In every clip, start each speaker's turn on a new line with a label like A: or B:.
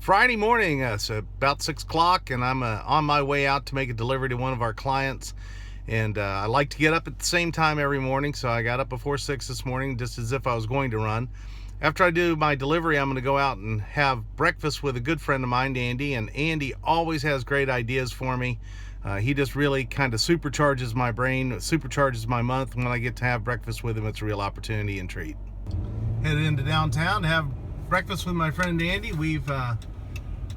A: Friday morning, it's about 6 o'clock, and I'm on my way out to make a delivery to one of our clients. And I like to get up at the same time every morning, so I got up before 6 this morning, just as if I was going to run. After I do my delivery, I'm going to go out and have breakfast with a good friend of mine, Andy, and Andy always has great ideas for me. He just really kind of supercharges my brain, supercharges my month. When I get to have breakfast with him, it's a real opportunity and treat. Headed into downtown to have breakfast with my friend Andy. We've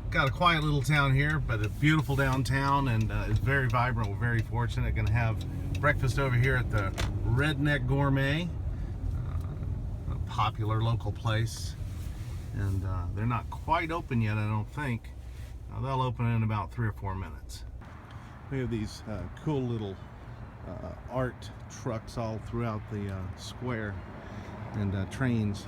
A: got a quiet little town here, but a beautiful downtown, and it's very vibrant. We're very fortunate. Going to have breakfast over here at the Redneck Gourmet, a popular local place, and they're not quite open yet, I don't think. They'll open in about 3 or 4 minutes. We have these cool little art trucks all throughout the square, and trains.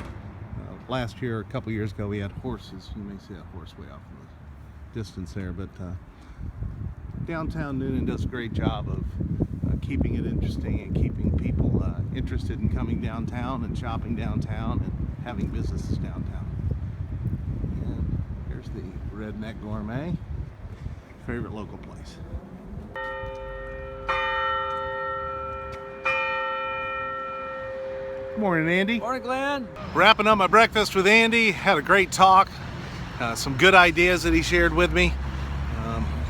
A: Last year, a couple years ago, we had horses. You may see that horse way off in the distance there, but downtown Newnan does a great job of keeping it interesting and keeping people interested in coming downtown and shopping downtown and having businesses downtown. And here's the Redneck Gourmet, favorite local place. Good morning, Andy.
B: Morning, Glenn.
A: Wrapping up my breakfast with Andy. Had a great talk. Some good ideas that he shared with me.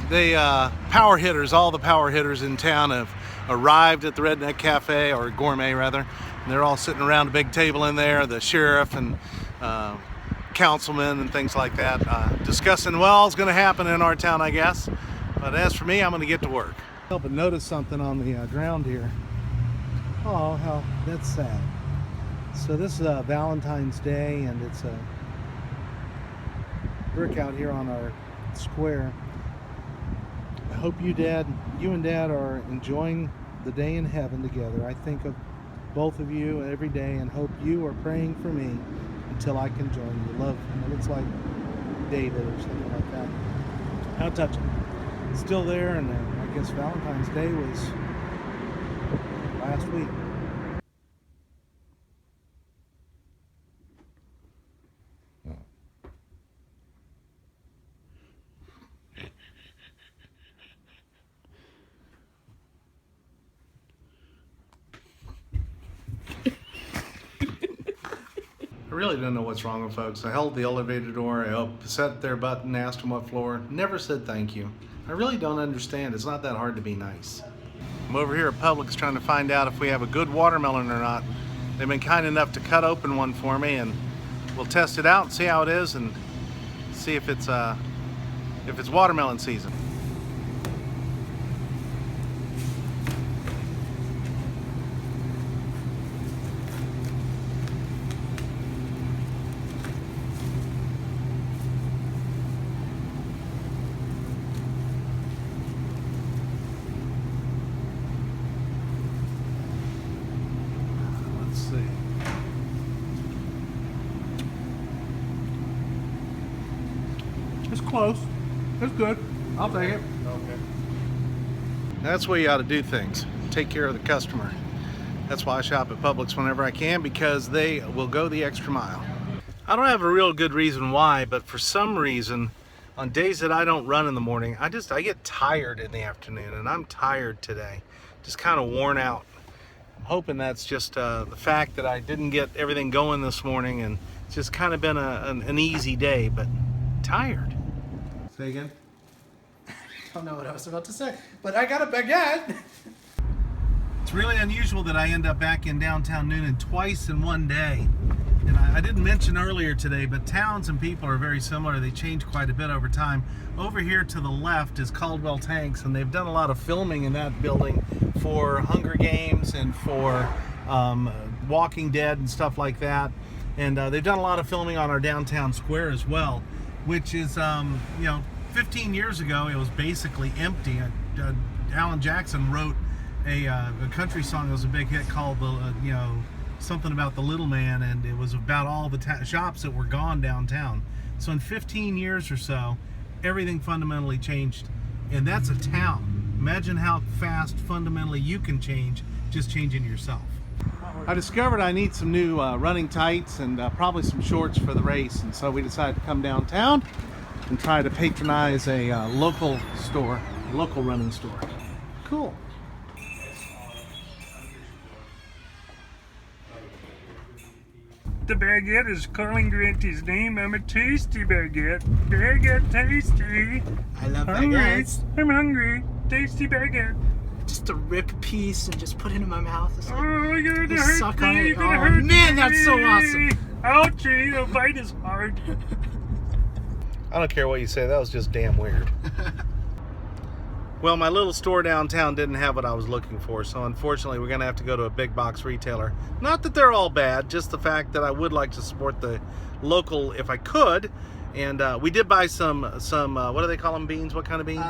A: Power hitters, all the power hitters in town have arrived at the Redneck Cafe, or Gourmet rather. And they're all sitting around a big table in there, the sheriff and councilmen and things like that, discussing what all's going to happen in our town, I guess. But as for me, I'm going to get to work. Help and notice something on the ground here. Oh, how that's sad. So this is Valentine's Day, and it's a brick out here on our square. I hope you and Dad are enjoying the day in heaven together. I think of both of you every day and hope you are praying for me until I can join you. Love, and it looks like David or something like that. How touching. It's still there, and I guess Valentine's Day was last week. I really don't know what's wrong with folks. I held the elevator door, I sat their button, asked them what floor, never said thank you. I really don't understand. It's not that hard to be nice. I'm over here at Publix trying to find out if we have a good watermelon or not. They've been kind enough to cut open one for me, and we'll test it out and see how it is and see if it's watermelon season. It's close. It's good. I'll take it. Okay. That's the way you ought to do things. Take care of the customer. That's why I shop at Publix whenever I can, because they will go the extra mile. I don't have a real good reason why, but for some reason, on days that I don't run in the morning, I get tired in the afternoon, and I'm tired today. Just kind of worn out. I'm hoping that's just the fact that I didn't get everything going this morning, and it's just kind of been an easy day, but tired. Say again?
B: I don't know what I was about to say, but I got a baguette.
A: It's really unusual that I end up back in downtown Newnan twice in one day. And I didn't mention earlier today, but towns and people are very similar. They change quite a bit over time. Over here to the left is Caldwell Tanks, and they've done a lot of filming in that building for Hunger Games and for Walking Dead and stuff like that. And they've done a lot of filming on our downtown square as well, which is, 15 years ago, it was basically empty. Alan Jackson wrote a country song that was a big hit called something about the little man, and it was about all the shops that were gone downtown. So in 15 years or so, everything fundamentally changed, and that's a town. Imagine how fast fundamentally you can change just changing yourself. I discovered I need some new running tights and probably some shorts for the race, and so we decided to come downtown and try to patronize a local store, local running store. Cool.
C: The baguette is calling Granty's name. I'm a tasty baguette. Baguette tasty.
B: I love
C: Hungry.
B: baguettes.
C: I'm hungry. Tasty baguette.
B: Just to rip a piece and just put it in my mouth. It's like,
C: Oh, you're gonna
B: you
C: hurt
B: suck
C: me.
B: on it.
C: You're gonna
B: Oh,
C: hurt
B: man,
C: me.
B: that's so awesome.
C: Ouchie, the bite is hard.
A: I don't care what you say, that was just damn weird. Well, my little store downtown didn't have what I was looking for, so unfortunately we're going to have to go to a big box retailer. Not that they're all bad, just the fact that I would like to support the local if I could. And we did buy some what do they call them, beans? What kind of beans?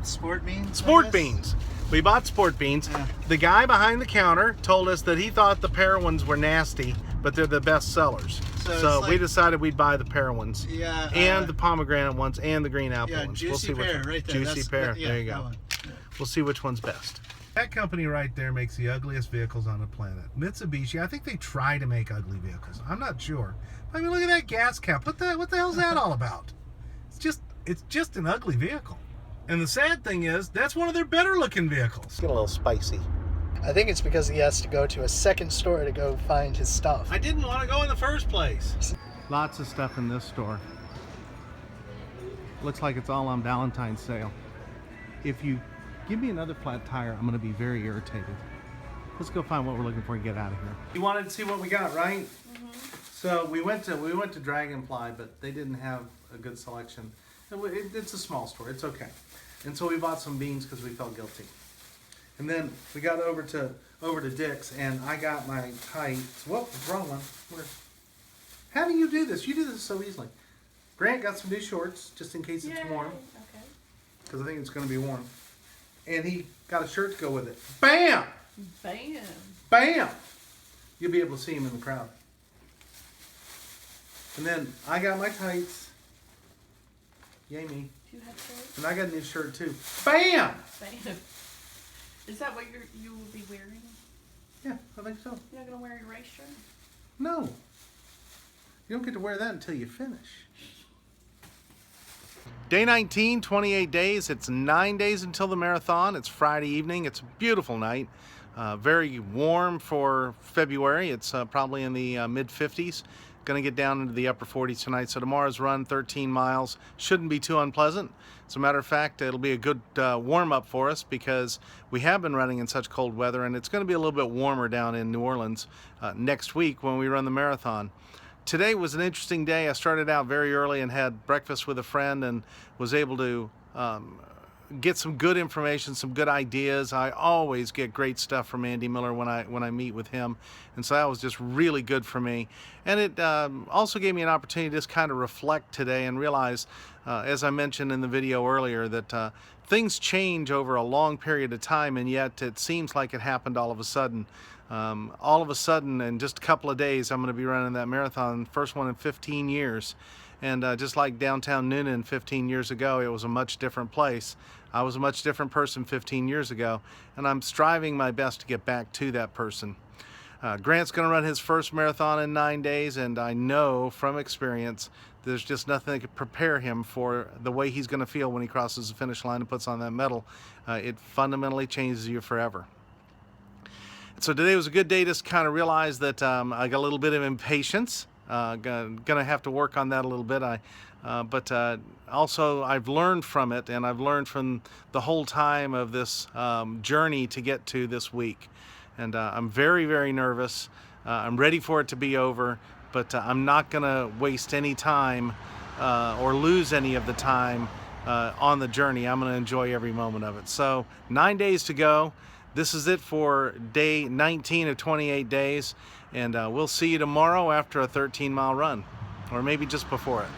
B: Sport beans?
A: Sport beans. We bought sport beans.
B: Yeah.
A: The guy behind the counter told us that he thought the pear ones were nasty, but they're the best sellers. So
B: it's
A: we
B: like-
A: decided we'd buy the pear ones.
B: Yeah.
A: And the pomegranate ones and the green apple
B: yeah,
A: ones.
B: juicy
A: which
B: pear
A: one-
B: right there.
A: Juicy
B: That's-
A: pear.
B: yeah,
A: There you
B: that
A: go.
B: one. Yeah.
A: We'll see which one's best. That company right there makes the ugliest vehicles on the planet. Mitsubishi, I think they try to make ugly vehicles. I'm not sure. I mean, look at that gas cap. What the hell's that all about? It's just an ugly vehicle. And the sad thing is, that's one of their better looking vehicles. Get a little spicy.
B: I think it's because he has to go to a second store to go find his stuff.
A: I didn't want to go in the first place. Lots of stuff in this store. Looks like it's all on Valentine's sale. If you give me another flat tire, I'm going to be very irritated. Let's go find what we're looking for and get out of here. You wanted to see what we got, right? Mm-hmm. So we went to Dragonfly, but they didn't have a good selection. It's a small store. It's okay. And so we bought some beans because we felt guilty. And then we got over to Dick's, and I got my tights. Whoop, wrong one. Where? How do you do this? You do this so easily. Grant got some new shorts just in case it's warm,
D: Okay.
A: because I think it's going to be warm. And he got a shirt to go with it. Bam!
D: Bam.
A: Bam! You'll be able to see him in the crowd. And then I got my tights. Yay me.
D: Do you have shorts?
A: And I got a new shirt too. Bam!
D: Bam. Is that what you will be wearing?
A: Yeah, I think so.
D: You're not gonna wear your race shirt?
A: No. You don't get to wear that until you finish. Day 19, 28 days. It's 9 days until the marathon. It's Friday evening. It's a beautiful night. Very warm for February. It's probably in the mid-50s. Going to get down into the upper 40s tonight. So tomorrow's run, 13 miles, shouldn't be too unpleasant. As a matter of fact, it'll be a good warm-up for us because we have been running in such cold weather, and it's going to be a little bit warmer down in New Orleans next week when we run the marathon. Today was an interesting day. I started out very early and had breakfast with a friend and was able to get some good information, some good ideas. I always get great stuff from Andy Miller when I meet with him, and so that was just really good for me. And it also gave me an opportunity to just kind of reflect today and realize, as I mentioned in the video earlier, that things change over a long period of time, and yet it seems like it happened all of a sudden. All of a sudden, in just a couple of days, I'm going to be running that marathon, first one in 15 years. And just like downtown Newnan 15 years ago, it was a much different place. I was a much different person 15 years ago, and I'm striving my best to get back to that person. Grant's going to run his first marathon in 9 days, and I know from experience there's just nothing that could prepare him for the way he's going to feel when he crosses the finish line and puts on that medal. It fundamentally changes you forever. So today was a good day to kind of realize that I got a little bit of impatience. Gonna have to work on that a little bit. But also I've learned from it, and I've learned from the whole time of this journey to get to this week. And I'm very, very nervous. I'm ready for it to be over, but I'm not gonna waste any time or lose any of the time on the journey. I'm gonna enjoy every moment of it. So 9 days to go. This is it for day 19 of 28 days, and we'll see you tomorrow after a 13-mile run, or maybe just before it.